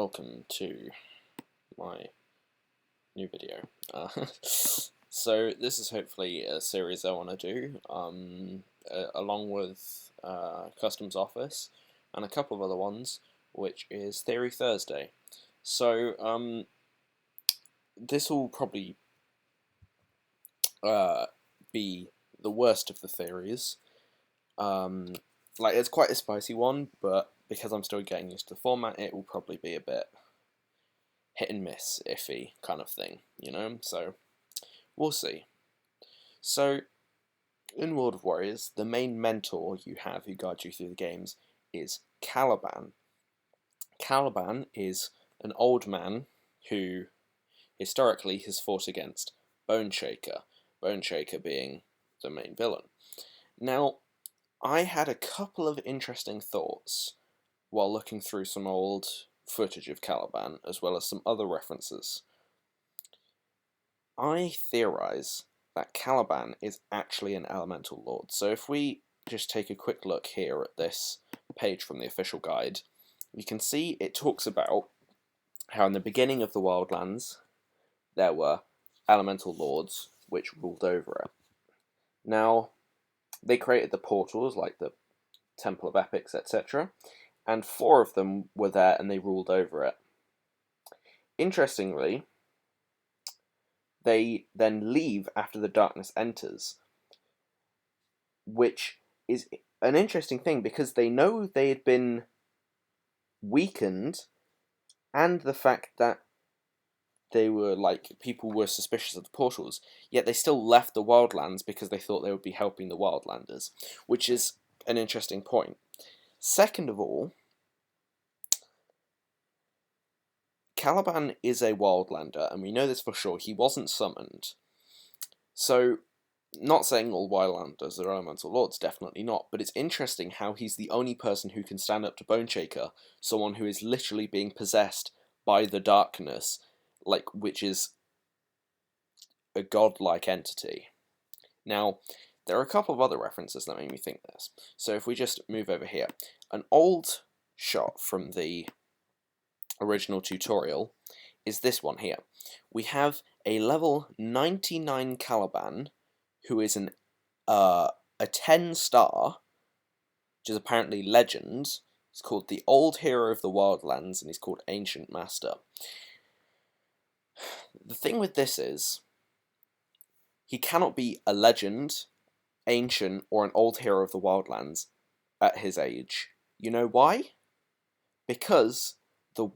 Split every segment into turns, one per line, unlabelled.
welcome to my new video. So this is hopefully a series I want to do, along with Customs Office and a couple of other ones, which is Theory Thursday. So this will probably be the worst of the theories. It's quite a spicy one, but because I'm still getting used to the format, it will probably be a bit hit and miss, iffy kind of thing, so we'll see. So, in World of Warriors, the main mentor you have who guides you through the games is Kalaban. Kalaban is an old man who, historically, has fought against Boneshaker, Boneshaker being the main villain. Now, I had a couple of interesting thoughts while looking through some old footage of Kalaban, as well as some other references. I theorize that Kalaban is actually an elemental lord. So if we just take a quick look here at this page from the official guide, you can see it talks about how in the beginning of the Wildlands there were elemental lords which ruled over it. Now, they created the portals like the Temple of Epics, etc., and 4 of them were there and they ruled over it. Interestingly, they then leave after the darkness enters, which is an interesting thing because they know they had been weakened, and the fact that they were people were suspicious of the portals, yet they still left the Wildlands because they thought they would be helping the Wildlanders, which is an interesting point. Second of all, Kalaban is a Wildlander, and we know this for sure. He wasn't summoned. So, not saying all Wildlanders are elemental lords, definitely not, but it's interesting how he's the only person who can stand up to Boneshaker, someone who is literally being possessed by the darkness, which is a godlike entity. Now, there are a couple of other references that make me think this. So if we just move over here, an old shot from the original tutorial is this one here. We have a level 99 Kalaban who is a 10-star, which is apparently legend. He's called the Old Hero of the Wildlands, and he's called Ancient Master. The thing with this is, he cannot be a legend, ancient, or an old hero of the Wildlands at his age. You know why? Because the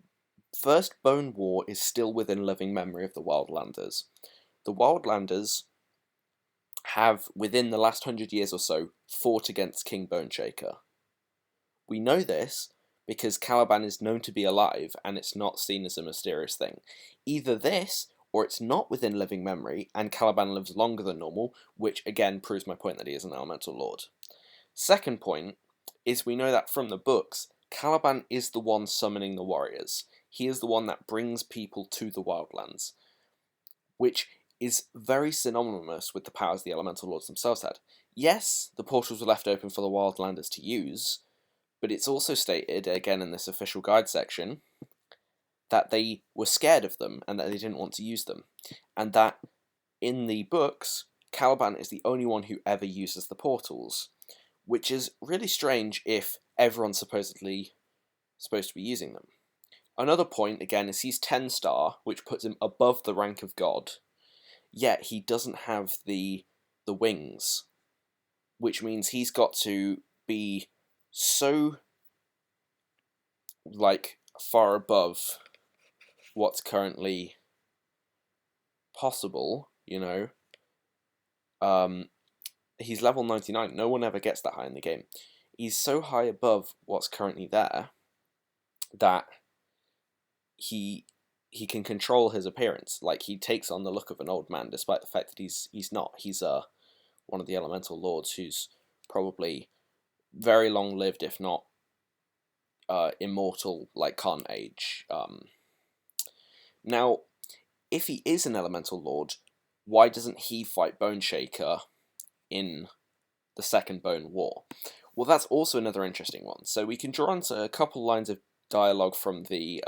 First Bone War is still within living memory of the Wildlanders. The Wildlanders have, within the last 100 years or so, fought against King Boneshaker. We know this because Kalaban is known to be alive, and it's not seen as a mysterious thing. Either this, or it's not within living memory, and Kalaban lives longer than normal, which again proves my point that he is an elemental lord. Second point is we know that from the books, Kalaban is the one summoning the warriors. He is the one that brings people to the Wildlands, which is very synonymous with the powers the elemental lords themselves had. Yes, the portals were left open for the Wildlanders to use, but it's also stated, again in this official guide section, that they were scared of them and that they didn't want to use them. And that, in the books, Kalaban is the only one who ever uses the portals, which is really strange if everyone's supposed to be using them. Another point, again, is he's 10-star, which puts him above the rank of God, yet he doesn't have the wings, which means he's got to be so, far above what's currently possible, he's level 99, no one ever gets that high in the game. He's so high above what's currently there that he can control his appearance. He takes on the look of an old man, despite the fact that he's not. He's one of the elemental lords who's probably very long-lived, if not immortal, can't age. Now, if he is an elemental lord, why doesn't he fight Boneshaker in the Second Bone War? Well, that's also another interesting one. So we can draw onto a couple lines of dialogue from the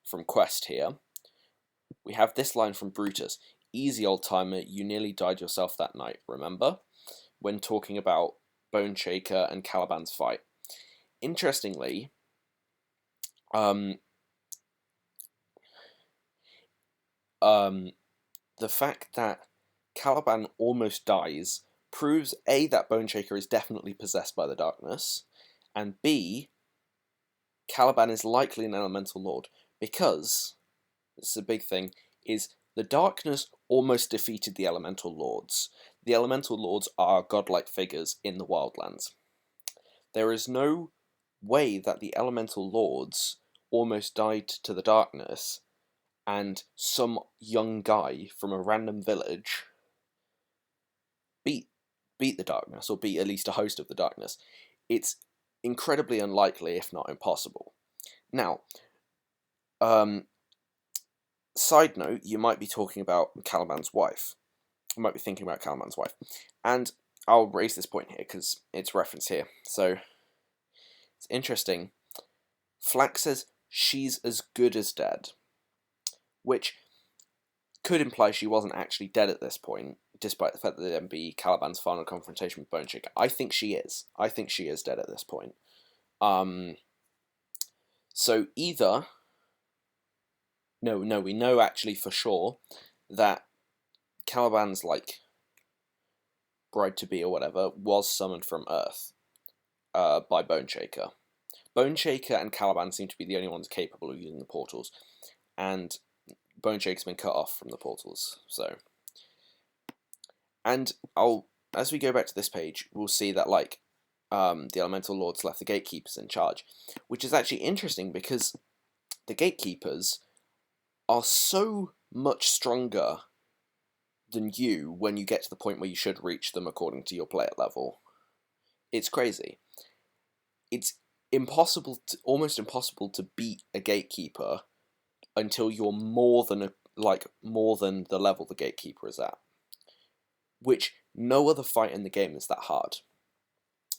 from Quest here. We have this line from Brutus: "Easy, old timer, you nearly died yourself that night, remember?" When talking about Bone Shaker and Caliban's fight. Interestingly, um, the fact that Caliban almost dies proves A, that Bone Shaker is definitely possessed by the darkness, and B, Caliban is likely an elemental lord, because, this is a big thing, is the darkness almost defeated the elemental lords. The elemental lords are godlike figures in the wildlands. There is no way that the elemental lords almost died to the darkness, and some young guy from a random village beat the darkness, or beat at least a host of the darkness. It's incredibly unlikely, if not impossible. Now, side note, you might be talking about Caliban's wife. You might be thinking about Caliban's wife. And I'll raise this point here because it's referenced here. So, it's interesting. Flack says she's as good as dead, which could imply she wasn't actually dead at this point, despite the fact that it would be Caliban's final confrontation with Bone Shaker. I think she is. I think she is dead at this point. So either... No, we know actually for sure that Caliban's, like, bride-to-be or whatever was summoned from Earth by Bone Shaker. Bone Shaker and Caliban seem to be the only ones capable of using the portals, and Bone Shaker's been cut off from the portals, so... And as we go back to this page, we'll see that, like, the Elemental Lords left the Gatekeepers in charge, which is actually interesting because the Gatekeepers are so much stronger than you when you get to the point where you should reach them according to your player level. It's crazy. It's almost impossible to beat a Gatekeeper until you're more than the level the Gatekeeper is at. Which no other fight in the game is that hard.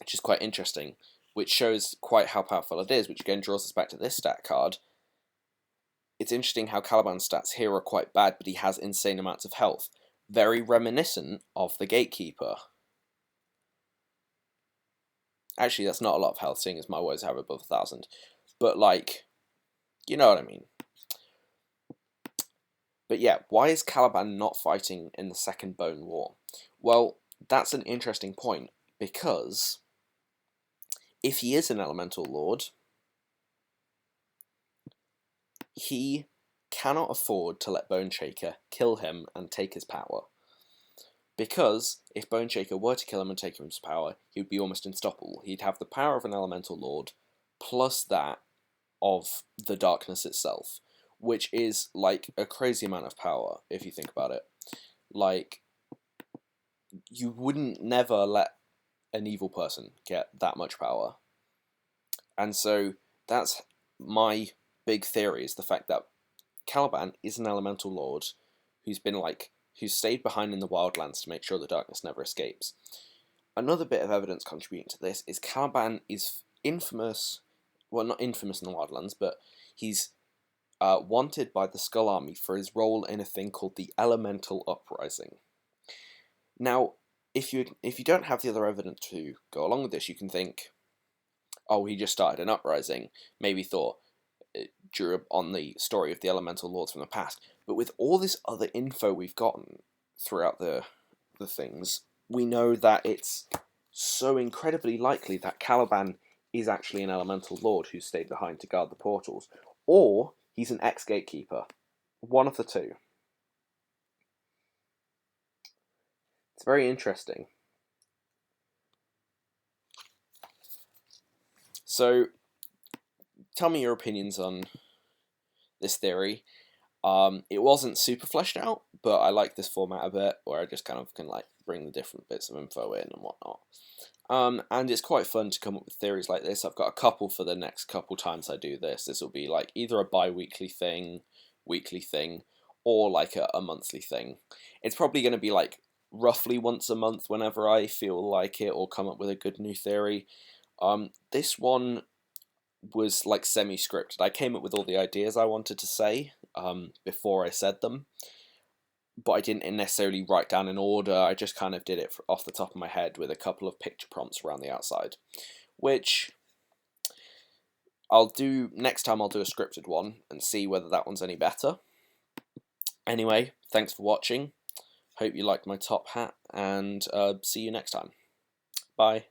Which is quite interesting. Which shows quite how powerful it is, which again draws us back to this stat card. It's interesting how Caliban's stats here are quite bad, but he has insane amounts of health. Very reminiscent of the Gatekeeper. Actually, that's not a lot of health, seeing as my woes have above 1,000. But, like, you know what I mean. But yeah, why is Caliban not fighting in the Second Bone War? Well, that's an interesting point, because if he is an elemental lord, he cannot afford to let Bone Shaker kill him and take his power. Because if Bone Shaker were to kill him and take his power, he would be almost unstoppable. He'd have the power of an elemental lord, plus that of the darkness itself, which is, like, a crazy amount of power, if you think about it. Like, you wouldn't never let an evil person get that much power. And so, that's my big theory, is the fact that Caliban is an elemental lord who's stayed behind in the wildlands to make sure the darkness never escapes. Another bit of evidence contributing to this is Caliban is infamous, well, not infamous in the wildlands, but he's wanted by the Skull Army for his role in a thing called the Elemental Uprising. Now, if you don't have the other evidence to go along with this, you can think, oh, he just started an uprising, maybe thought, drew on the story of the Elemental Lords from the past. But with all this other info we've gotten throughout the things, we know that it's so incredibly likely that Caliban is actually an Elemental Lord who stayed behind to guard the portals, or he's an ex-Gatekeeper. One of the two. It's very interesting. So, tell me your opinions on this theory. It wasn't super fleshed out, but I like this format a bit, where I just kind of can, like, bring the different bits of info in and whatnot. And it's quite fun to come up with theories like this. I've got a couple for the next couple times I do this. This will be, like, either a bi-weekly thing, weekly thing, or, like, a monthly thing. It's probably going to be, like, roughly once a month whenever I feel like it, or come up with a good new theory. This one was like semi-scripted. I came up with all the ideas I wanted to say before I said them, but I didn't necessarily write down in order. I just kind of did it off the top of my head with a couple of picture prompts around the outside, which I'll do next time. I'll do a scripted one and see whether that one's any better. Anyway, thanks for watching. Hope you liked my top hat, and see you next time. Bye.